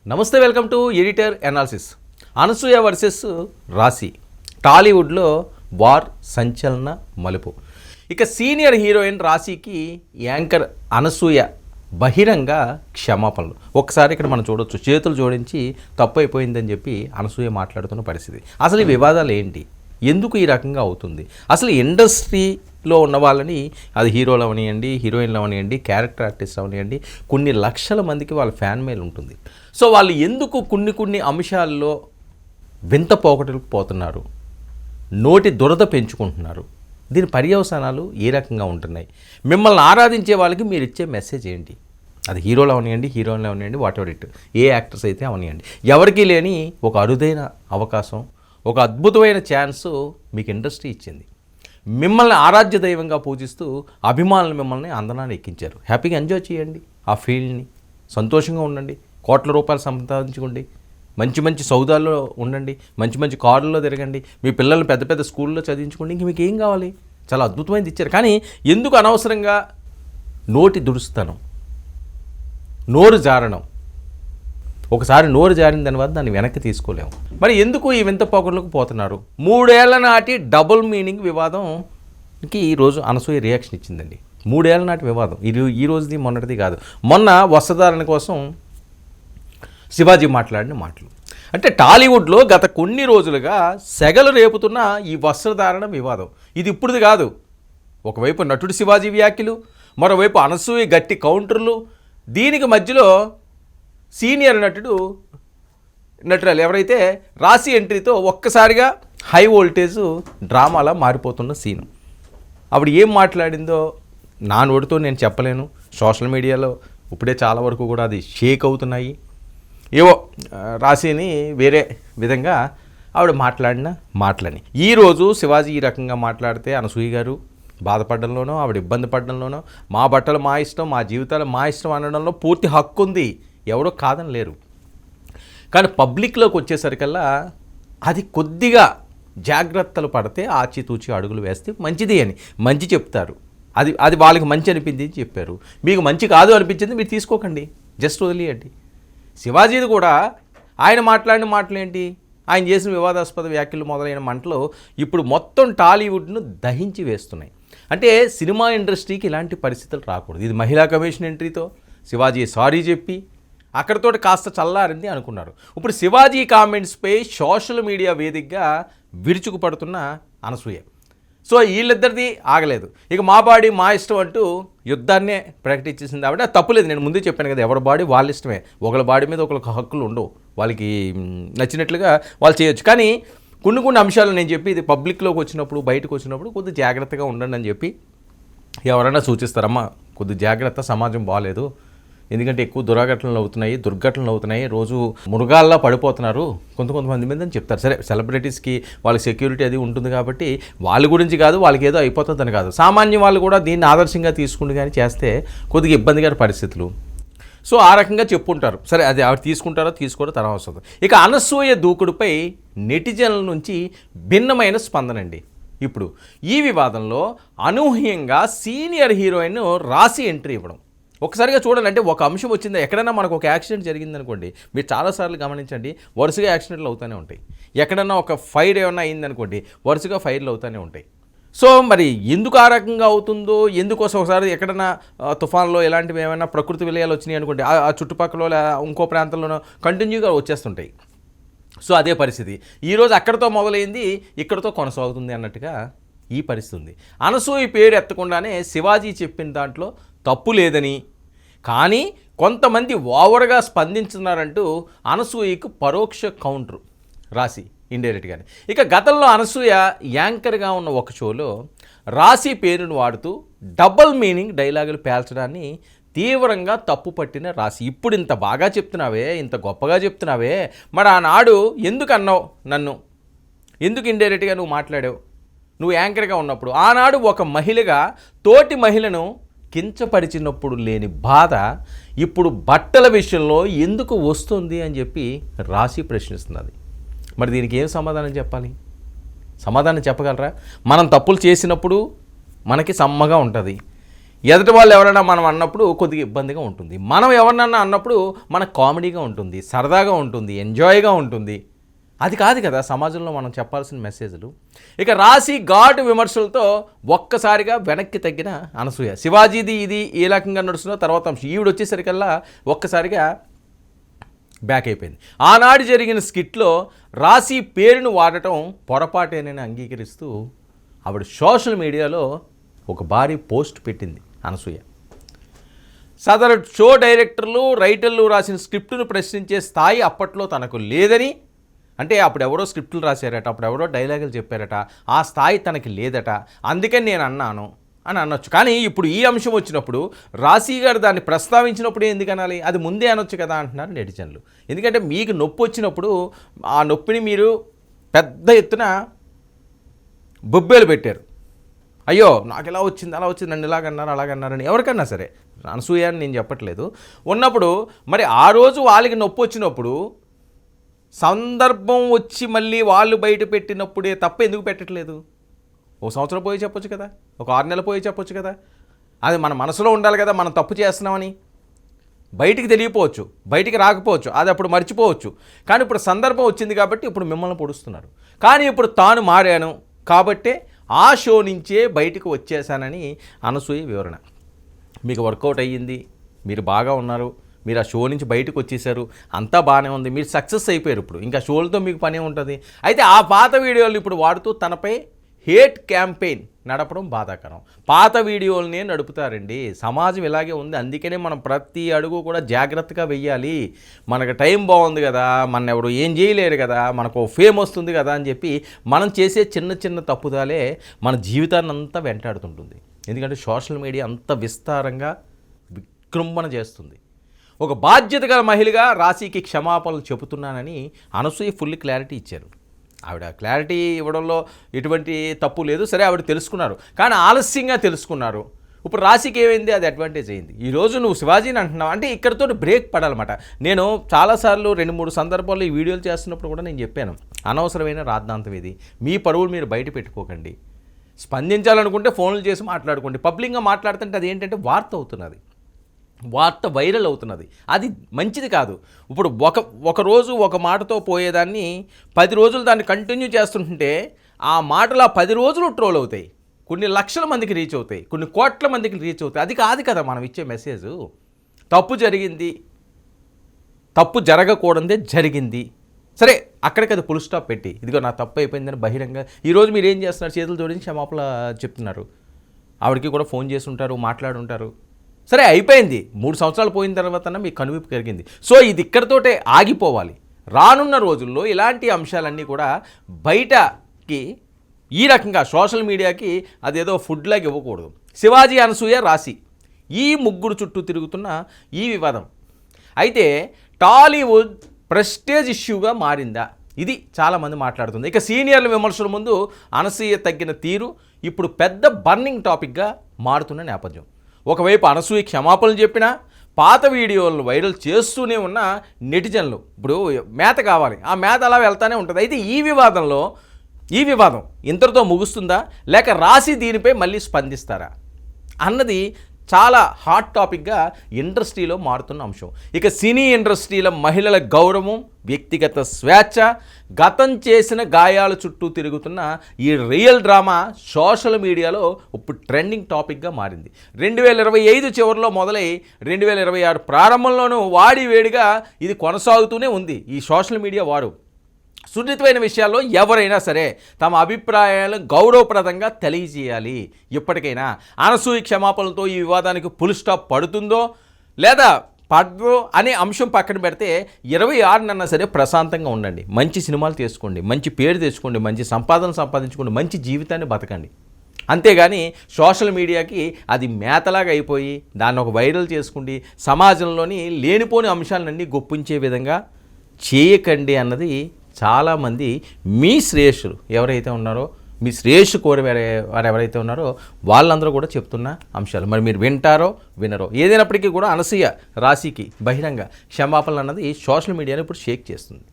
నమస్తే, welcome to editor analysis. Anasuya versus రాశి, టాలీవుడ్లో వార్ సంచలన మలుపు. ఇక సీనియర్ హీరోయిన్ రాశికి యాంకర్ అనసూయ బహిరంగ క్షమాపణలు. ఒకసారి ఇక్కడ మనం చూడొచ్చు, చేతులు జోడించి తప్పు అయిపోయిందని చెప్పి అనసూయ మాట్లాడుతున్న పరిస్థితి. అసలు ఈ వివాదాలు ఏంటి, ఎందుకు ఈ రకంగా అవుతుంది? అసలు ఇండస్ట్రీలో ఉన్న వాళ్ళని, అది హీరోలు అవనియండి, హీరోయిన్లు అవనియండి, క్యారెక్టర్ ఆర్టిస్ట్ అవనియండి, కొన్ని లక్షల మందికి వాళ్ళ ఫ్యాన్ మెయిల్ ఉంటుంది. సో వాళ్ళు ఎందుకు కొన్ని అంశాల్లో వింత పోకటలకు పోతున్నారు, నోటి దురద పెంచుకుంటున్నారు? దీని పర్యవసానాలు ఏ రకంగా ఉంటున్నాయి? మిమ్మల్ని ఆరాధించే వాళ్ళకి మీరు ఇచ్చే మెసేజ్ ఏంటి? అది హీరోలు అవనియండి, హీరోయిన్లు అవనియండి, వాట్ ఎవర్ ఇట్, ఏ యాక్టర్స్ అయితే అవనియండి. ఎవరికీ లేని ఒక అరుదైన అవకాశం, ఒక అద్భుతమైన ఛాన్స్ మీకు ఇండస్ట్రీ ఇచ్చింది. మిమ్మల్ని ఆరాధ్య దైవంగా పూజిస్తూ అభిమానులు మిమ్మల్ని అందనాన్ని ఎక్కించారు. హ్యాపీగా ఎంజాయ్ చేయండి ఆ ఫీల్డ్ని, సంతోషంగా ఉండండి, కోట్ల రూపాయలు సంపాదించుకోండి, మంచి మంచి సౌదాల్లో ఉండండి, మంచి మంచి కారుల్లో తిరగండి, మీ పిల్లల్ని పెద్ద పెద్ద స్కూల్లో చదివించుకోండి. ఇంక మీకు ఏం కావాలి? చాలా అద్భుతమైనది ఇచ్చారు. కానీ ఎందుకు అనవసరంగా నోటి దురుస్తాను, నోరు జారడం? ఒకసారి నోరు జారిన తర్వాత దాన్ని వెనక్కి తీసుకోలేము. మరి ఎందుకు ఈ వింత పోకడలకు పోతున్నారు? 3 ఏళ్ల నాటి డబుల్ మీనింగ్ వివాదంకి ఈరోజు అనసూయ రియాక్షన్ ఇచ్చిందండి. 3 ఏళ్ల నాటి వివాదం, ఈ రోజుది మొన్నటిది కాదు. మొన్న వస్త్రధారణ కోసం శివాజీ మాట్లాడిన మాటలు. అంటే టాలీవుడ్లో గత కొన్ని రోజులుగా సెగలు రేపుతున్న ఈ వస్త్రధారణ వివాదం ఇది ఇప్పుడుది కాదు. ఒకవైపు నటుడు శివాజీ వ్యాఖ్యలు, మరోవైపు అనసూయ గట్టి కౌంటర్లు, దీనికి మధ్యలో సీనియర్ నటురాలు ఎవరైతే రాశి ఎంట్రీతో ఒక్కసారిగా హై వోల్టేజ్ డ్రామాలా మారిపోతున్న సీను. అప్పుడు ఏం మాట్లాడిందో నా నోటితో నేను చెప్పలేను. సోషల్ మీడియాలో ఇప్పుడే చాలా వరకు కూడా అది షేక్ అవుతున్నాయి. ఏవో రాశిని వేరే విధంగా ఆవిడ మాట్లాడిన మాటలని ఈరోజు శివాజీ ఈ రకంగా మాట్లాడితే అనసూయ గారు బాధపడడంలోనో, ఆవిడ ఇబ్బంది పడడంలోనో, మా బట్టలు మా ఇష్టం, మా జీవితాలు మా ఇష్టం అనడంలో పూర్తి హక్కు ఉంది, ఎవరో కాదని లేరు. కానీ పబ్లిక్లోకి వచ్చేసరికల్లా అది కొద్దిగా జాగ్రత్తలు పడితే, ఆచితూచి అడుగులు వేస్తే మంచిది అని మంచి చెప్తారు. అది వాళ్ళకి మంచి అనిపించింది చెప్పారు, మీకు మంచి కాదు అనిపించింది మీరు తీసుకోకండి, జస్ట్ వదిలేయండి. శివాజీది కూడా ఆయన మాట్లాడిన మాటలు ఏంటి, ఆయన చేసిన వివాదాస్పద వ్యాఖ్యలు మొదలైన మంటలు ఇప్పుడు మొత్తం టాలీవుడ్ను దహించి వేస్తున్నాయి. అంటే సినిమా ఇండస్ట్రీకి ఇలాంటి పరిస్థితులు రాకూడదు. ఇది మహిళా కమిషన్ ఎంట్రీతో శివాజీ సారీ చెప్పి అక్కడితో కాస్త చల్లారింది అనుకున్నారు. ఇప్పుడు శివాజీ కామెంట్స్పై సోషల్ మీడియా వేదికగా విరుచుకుపడుతున్న అనసూయ. సో వీళ్ళిద్దరిది ఆగలేదు. ఇక మా బాడీ మా ఇష్టం అంటూ యుద్ధాన్నే ప్రకటించేసింది ఆవిడ. తప్పులేదు, నేను ముందే చెప్పాను కదా, ఎవరి బాడీ వాళ్ళ ఇష్టమే. ఒకళ్ళ బాడీ మీద ఒకళ్ళకి హక్కులు ఉండవు, వాళ్ళకి నచ్చినట్లుగా వాళ్ళు చేయొచ్చు. కానీ కొన్ని అంశాలు నేను చెప్పి ఇది పబ్లిక్లోకి వచ్చినప్పుడు, బయటకు వచ్చినప్పుడు కొద్దిగా జాగ్రత్తగా ఉండండి అని చెప్పి ఎవరైనా సూచిస్తారమ్మా, కొద్దిగా జాగ్రత్త, సమాజం బాగాలేదు, ఎందుకంటే ఎక్కువ దుర్ఘటనలు అవుతున్నాయి, రోజు మృగాల్లా పడిపోతున్నారు కొంతమంది మీద అని చెప్తారు. సరే, సెలబ్రిటీస్కి వాళ్ళకి సెక్యూరిటీ అది ఉంటుంది కాబట్టి వాళ్ళ గురించి కాదు, వాళ్ళకి ఏదో అయిపోతుందని కాదు, సామాన్య వాళ్ళు కూడా దీన్ని ఆదర్శంగా తీసుకుంటూ కానీ చేస్తే కొద్దిగా ఇబ్బందికర పరిస్థితులు. సో ఆ రకంగా చెప్పుంటారు. సరే, అది ఆవిడ తీసుకుంటారో తీసుకోవడం తర్వాత వస్తుంది. ఇక అనసూయ దూకుడుపై నెటిజన్ల నుంచి భిన్నమైన స్పందన అండి. ఇప్పుడు ఈ వివాదంలో అనూహ్యంగా సీనియర్ హీరోయిన్ రాశి ఎంట్రీ ఇవ్వడం. ఒకసారిగా చూడండి, అంటే ఒక అంశం వచ్చిందా, ఎక్కడైనా మనకు ఒక యాక్సిడెంట్ జరిగిందనుకోండి, మీరు చాలాసార్లు గమనించండి, వరుసగా యాక్సిడెంట్లు అవుతూనే ఉంటాయి. ఎక్కడన్నా ఒక ఫైర్ ఏమన్నా అయిందనుకోండి, వరుసగా ఫైర్లు అవుతూనే ఉంటాయి. సో మరి ఎందుకు ఆ రకంగా అవుతుందో, ఎందుకోసం ఒకసారి ఎక్కడన్నా తుఫాన్లో ఇలాంటివి ఏమైనా ప్రకృతి విలయాలు వచ్చినాయి అనుకోండి, ఆ చుట్టుపక్కల ఇంకో ప్రాంతంలోనో కంటిన్యూగా వచ్చేస్తుంటాయి. సో అదే పరిస్థితి ఈరోజు అక్కడితో మొదలైంది, ఇక్కడితో కొనసాగుతుంది అన్నట్టుగా ఈ పరిస్థితి ఉంది. అనసూయ పేరు ఎత్తకుండానే శివాజీ చెప్పిన దాంట్లో తప్పు లేదని, కానీ కొంతమంది ఓవర్గా స్పందించున్నారంటూ అనసూయకు పరోక్ష కౌంటర్ రాశి ఇండైరెక్ట్గానే. ఇక గతంలో అనసూయ యాంకర్గా ఉన్న ఒక షోలో రాశి పేరును వాడుతూ డబుల్ మీనింగ్ డైలాగులు పేల్చడాన్ని తీవ్రంగా తప్పు పట్టిన రాశి. ఇప్పుడు ఇంత బాగా చెప్తున్నావే, ఇంత గొప్పగా చెప్తున్నావే, మరి ఆనాడు ఎందుకు అన్నావు, నన్ను ఎందుకు ఇండైరెక్ట్గా నువ్వు మాట్లాడావు? నువ్వు యాంకర్గా ఉన్నప్పుడు ఆనాడు ఒక మహిళగా తోటి మహిళను కించపరిచినప్పుడు లేని బాధ ఇప్పుడు బట్టల విషయంలో ఎందుకు వస్తుంది అని చెప్పి రాశి ప్రశ్నిస్తున్నది. మరి దీనికి ఏం సమాధానం చెప్పాలి? సమాధానం చెప్పగలరా? మనం తప్పులు చేసినప్పుడు మనకి సమ్మగా ఉంటుంది, ఎదుటి వాళ్ళు ఎవరైనా మనం అన్నప్పుడు కొద్దిగా ఇబ్బందిగా ఉంటుంది. మనం ఎవరినన్నా అన్నప్పుడు మనకు కామెడీగా ఉంటుంది, సరదాగా ఉంటుంది, ఎంజాయ్గా ఉంటుంది. అది కాదు కదా సమాజంలో మనం చెప్పాల్సిన మెసేజ్లు. ఇక రాశి ఘాటు విమర్శలతో ఒక్కసారిగా వెనక్కి తగ్గిన అనసూయ. శివాజీది ఇది ఏ రకంగా నడుస్తుందో తర్వాత అంశం. ఈవిడ వచ్చేసరికల్లా ఒక్కసారిగా బ్యాక్ అయిపోయింది. ఆనాడు జరిగిన స్కిట్లో రాశి పేరును వాడటం పొరపాటేనని అంగీకరిస్తూ ఆవిడ సోషల్ మీడియాలో ఒక భారీ పోస్ట్ పెట్టింది అనసూయ. సదరు షో డైరెక్టర్లు రైటర్లు రాసిన స్క్రిప్టును ప్రశ్నించే స్థాయి అప్పట్లో తనకు లేదని, అంటే అప్పుడెవరో స్క్రిప్టులు రాశారట, అప్పుడెవరో డైలాగులు చెప్పారట, ఆ స్థాయి తనకి లేదట, అందుకని నేను అన్నాను అని అనొచ్చు. కానీ ఇప్పుడు ఈ అంశం వచ్చినప్పుడు రాశి గారు దాన్ని ప్రస్తావించినప్పుడు ఎందుకు అనాలి? అది ముందే అనొచ్చు కదా అంటున్నారు నెటిజన్లు. ఎందుకంటే మీకు నొప్పి వచ్చినప్పుడు ఆ నొప్పిని మీరు పెద్ద ఎత్తున బొబ్బేలు పెట్టారు. అయ్యో నాకు ఇలా వచ్చింది అలా వచ్చింది, నన్ను ఇలాగన్నారు అలాగన్నారని ఎవరికన్నా సరే, అనసూయ అని నేను చెప్పట్లేదు, ఉన్నప్పుడు మరి ఆ రోజు వాళ్ళకి నొప్పి వచ్చినప్పుడు సందర్భం వచ్చి మళ్ళీ వాళ్ళు బయట పెట్టినప్పుడే తప్ప ఎందుకు పెట్టట్లేదు? ఓ సంవత్సరం పోయి చెప్పొచ్చు కదా, ఒక 6 నెలలు పోయి చెప్పొచ్చు కదా. అది మన మనసులో ఉండాలి కదా, మనం తప్పు చేస్తున్నామని. బయటికి తెలియపోవచ్చు, బయటికి రాకపోవచ్చు, అది అప్పుడు మర్చిపోవచ్చు. కానీ ఇప్పుడు సందర్భం వచ్చింది కాబట్టి ఇప్పుడు మిమ్మల్ని పొడుస్తున్నారు. కానీ ఇప్పుడు తాను మారాను కాబట్టే ఆ షో నుంచే బయటకు వచ్చేసానని అనసూయ వివరణ. మీకు వర్కౌట్ అయ్యింది, మీరు బాగా ఉన్నారు, మీరు ఆ షో నుంచి బయటకు వచ్చేసారు, అంతా బాగానే ఉంది, మీరు సక్సెస్ అయిపోయారు. ఇప్పుడు ఇంకా షోలతో మీకు పనే ఉంటుంది. అయితే ఆ పాత వీడియోలు ఇప్పుడు వాడుతూ తనపై హేట్ క్యాంపెయిన్ నడపడం బాధాకరం. పాత వీడియోలనే నడుపుతారండి, సమాజం ఇలాగే ఉంది. అందుకనే మనం ప్రతి అడుగు కూడా జాగ్రత్తగా వెయ్యాలి. మనకు టైం బాగుంది కదా, మన ఎవరు ఏం చేయలేరు కదా, మనకు ఫేమ్ వస్తుంది కదా అని చెప్పి మనం చేసే చిన్న చిన్న తప్పుదాలే మన జీవితాన్ని అంతా వెంటాడుతుంటుంది. ఎందుకంటే సోషల్ మీడియా అంత విస్తారంగా విజృంభణ చేస్తుంది. ఒక బాధ్యత గల మహిళగా రాశికి క్షమాపణలు చెబుతున్నానని అనసూయ ఫుల్ క్లారిటీ ఇచ్చారు. ఆవిడ క్లారిటీ ఇవ్వడంలో ఎటువంటి తప్పు లేదు. సరే, ఆవిడ తెలుసుకున్నారు, కానీ ఆలస్యంగా తెలుసుకున్నారు. ఇప్పుడు రాశికి ఏమైంది? అది అడ్వాంటేజ్ అయింది. ఈరోజు నువ్వు శివాజీని అంటున్నావు అంటే ఇక్కడితో బ్రేక్ పడాలన్నమాట. నేను చాలాసార్లు 2-3 సందర్భాల్లో ఈ వీడియోలు చేస్తున్నప్పుడు కూడా నేను చెప్పాను, అనవసరమైన రాద్ధాంతం ఇది, మీ పరువులు మీరు బయట పెట్టుకోకండి. స్పందించాలనుకుంటే ఫోన్లు చేసి మాట్లాడుకోండి. పబ్లిక్గా మాట్లాడుతుంటే అది ఏంటంటే వార్త అవుతున్నది, వార్త వైరల్ అవుతున్నది, అది మంచిది కాదు. ఇప్పుడు ఒక రోజు ఒక మాటతో పోయేదాన్ని 10 రోజులు దాన్ని కంటిన్యూ చేస్తుంటే ఆ మాటలు 10 రోజులు ట్రోల్ అవుతాయి, కొన్ని లక్షల మందికి రీచ్ అవుతాయి, కొన్ని కోట్ల మందికి రీచ్ అవుతాయి. అది కాదు కదా మనం ఇచ్చే మెసేజ్. తప్పు జరిగింది, తప్పు జరగకూడదే జరిగింది, సరే అక్కడికి అది ఫుల్ స్టాప్ పెట్టి ఇదిగో నా తప్పు అయిపోయిందని బహిరంగ ఈరోజు మీరు ఏం చేస్తున్నారు? చేతులు జోడించి క్షమాపణ చెప్తున్నారు. ఆవిడకి కూడా ఫోన్ చేసి ఉంటారు, మాట్లాడుంటారు. సరే అయిపోయింది, 3 సంవత్సరాలు పోయిన తర్వాత మీకు కనువిప్పు కలిగింది. సో ఇది ఇక్కడితోటే ఆగిపోవాలి. రానున్న రోజుల్లో ఇలాంటి అంశాలన్నీ కూడా బయటకి ఈ రకంగా సోషల్ మీడియాకి అదేదో ఫుడ్ లాగా ఇవ్వకూడదు. శివాజీ, అనసూయ, రాశి ఈ ముగ్గురు చుట్టూ తిరుగుతున్న ఈ వివాదం అయితే టాలీవుడ్ ప్రెస్టేజ్ ఇష్యూగా మారిందా? ఇది చాలామంది మాట్లాడుతుంది. ఇక సీనియర్ల విమర్శల ముందు అనసూయ తగ్గిన తీరు ఇప్పుడు పెద్ద బర్నింగ్ టాపిక్గా మారుతున్న నేపథ్యం. ఒకవైపు అనసూయ క్షమాపణలు చెప్పినా పాత వీడియోలను వైరల్ చేస్తూనే ఉన్న నెటిజన్లు ఇప్పుడు మేత కావాలి, ఆ మేత అలా వెళ్తానే ఉంటుంది. అయితే ఈ వివాదం ఇంతటితో ముగుస్తుందా, లేక రాశి దీనిపై మళ్ళీ స్పందిస్తారా అన్నది చాలా హాట్ టాపిక్గా ఇండస్ట్రీలో మారుతున్న అంశం. ఇక సినీ ఇండస్ట్రీలో మహిళల గౌరవం, వ్యక్తిగత స్వేచ్ఛ, గతం చేసిన గాయాల చుట్టూ తిరుగుతున్న ఈ రియల్ డ్రామా సోషల్ మీడియాలో ఇప్పుడు ట్రెండింగ్ టాపిక్గా మారింది. 2025 చివరిలో మొదలై 2026 ప్రారంభంలోనూ వాడివేడిగా ఇది కొనసాగుతూనే ఉంది. ఈ సోషల్ మీడియా వారు సున్నితమైన విషయాల్లో ఎవరైనా సరే తమ అభిప్రాయాలను గౌరవప్రదంగా తెలియజేయాలి. ఇప్పటికైనా అనసూయ క్షమాపణలతో ఈ వివాదానికి ఫుల్ స్టాప్ పడుతుందో లేదా పడదో అనే అంశం పక్కన పెడితే 26 సరే ప్రశాంతంగా ఉండండి, మంచి సినిమాలు తీసుకోండి, మంచి పేరు తెచ్చుకోండి, మంచి సంపాదన సంపాదించుకోండి, మంచి జీవితాన్ని బతకండి. అంతేగాని సోషల్ మీడియాకి అది మేతలాగా అయిపోయి దాన్ని ఒక వైరల్ చేసుకుండి సమాజంలోని లేనిపోని అంశాలన్నీ గొప్పించే విధంగా చేయకండి అన్నది చాలామంది మీ శ్రేయస్సులు ఎవరైతే ఉన్నారో, మీ శ్రేయస్సు కోరి వారు ఎవరైతే ఉన్నారో వాళ్ళందరూ కూడా చెప్తున్న అంశాలు. మరి మీరు వింటారో వినరో, ఏదైనప్పటికీ కూడా అనసూయ రాశికి బహిరంగ క్షమాపణలు అన్నది సోషల్ మీడియాలో ఇప్పుడు షేక్ చేస్తుంది.